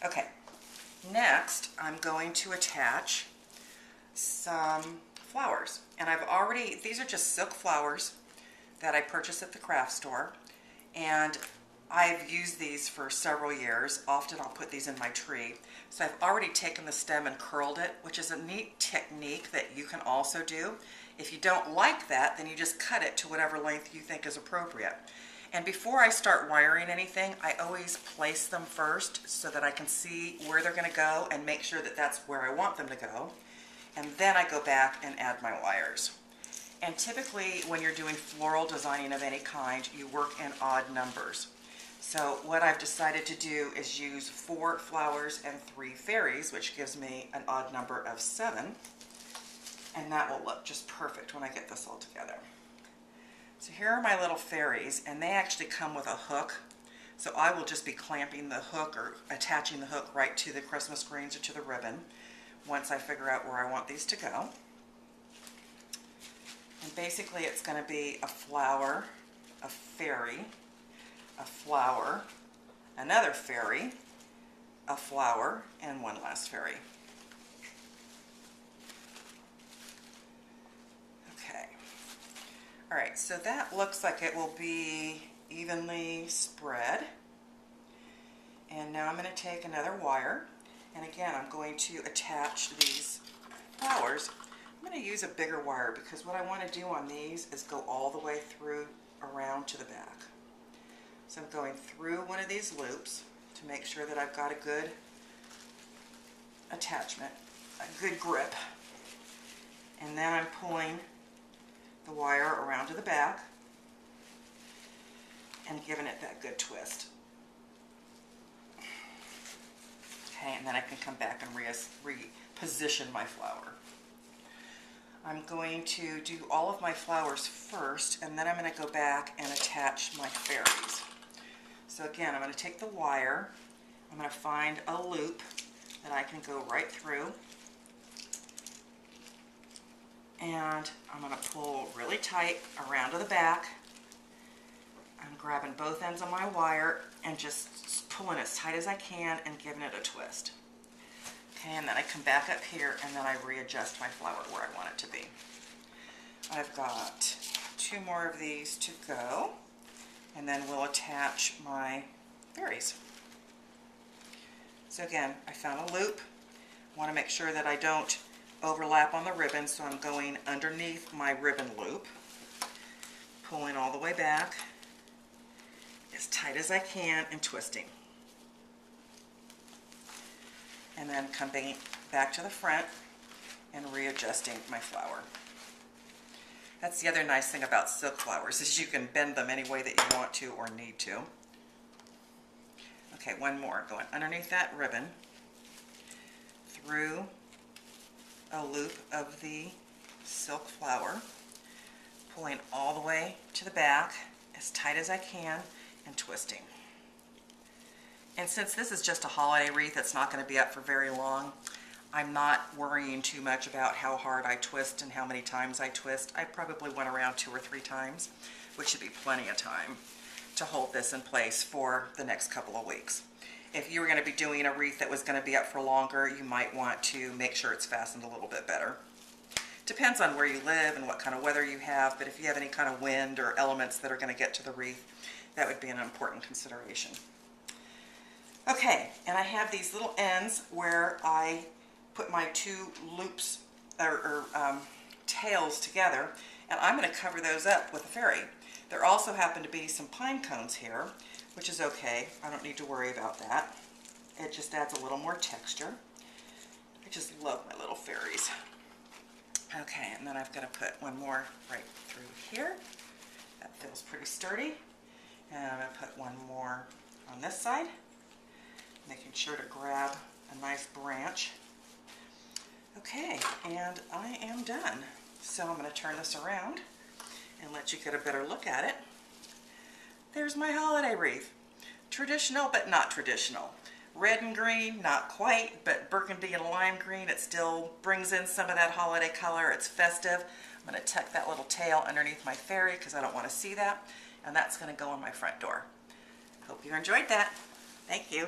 Okay, next I'm going to attach some flowers. And these are just silk flowers that I purchased at the craft store. And I've used these for several years. Often I'll put these in my tree. So I've already taken the stem and curled it, which is a neat technique that you can also do. If you don't like that, then you just cut it to whatever length you think is appropriate. And before I start wiring anything, I always place them first so that I can see where they're going to go and make sure that that's where I want them to go. And then I go back and add my wires. And typically when you're doing floral designing of any kind, you work in odd numbers. So what I've decided to do is use 4 flowers and 3 fairies, which gives me an odd number of 7. And that will look just perfect when I get this all together. So here are my little fairies, and they actually come with a hook. So I will just be clamping the hook or attaching the hook right to the Christmas greens or to the ribbon once I figure out where I want these to go. And basically it's going to be a flower, a fairy, a flower, another fairy, a flower, and one last fairy. Okay. Alright, so that looks like it will be evenly spread. And now I'm going to take another wire, and again I'm going to attach these flowers. I'm going to use a bigger wire because what I want to do on these is go all the way through around to the back. So I'm going through one of these loops to make sure that I've got a good attachment, a good grip. And then I'm pulling the wire around to the back and giving it that good twist. Okay, and then I can come back and reposition my flower. I'm going to do all of my flowers first, and then I'm going to go back and attach my fairies. So again, I'm going to take the wire, I'm going to find a loop that I can go right through, and I'm going to pull really tight around to the back. I'm grabbing both ends of my wire and just pulling as tight as I can and giving it a twist. Okay, and then I come back up here and then I readjust my flower where I want it to be. I've got 2 more of these to go, and then we'll attach my fairies. So again, I found a loop. I want to make sure that I don't overlap on the ribbon, so I'm going underneath my ribbon loop, pulling all the way back as tight as I can and twisting. And then coming back to the front and readjusting my flower. That's the other nice thing about silk flowers, is you can bend them any way that you want to or need to. Okay, one more, going underneath that ribbon, through a loop of the silk flower, pulling all the way to the back as tight as I can and twisting. And since this is just a holiday wreath, it's not going to be up for very long, I'm not worrying too much about how hard I twist and how many times I twist. I probably went around 2 or 3 times, which should be plenty of time to hold this in place for the next couple of weeks. If you were going to be doing a wreath that was going to be up for longer, you might want to make sure it's fastened a little bit better. Depends on where you live and what kind of weather you have, but if you have any kind of wind or elements that are going to get to the wreath, that would be an important consideration. Okay, and I have these little ends where I put my 2 loops or tails together, and I'm going to cover those up with a fairy. There also happen to be some pine cones here, which is okay. I don't need to worry about that. It just adds a little more texture. I just love my little fairies. Okay, and then I've got to put one more right through here. That feels pretty sturdy. And I'm going to put one more on this side, making sure to grab a nice branch. Okay, and I am done. So I'm going to turn this around and let you get a better look at it. There's my holiday wreath. Traditional, but not traditional. Red and green, not quite, but burgundy and lime green. It still brings in some of that holiday color. It's festive. I'm going to tuck that little tail underneath my fairy because I don't want to see that. And that's going to go on my front door. Hope you enjoyed that. Thank you.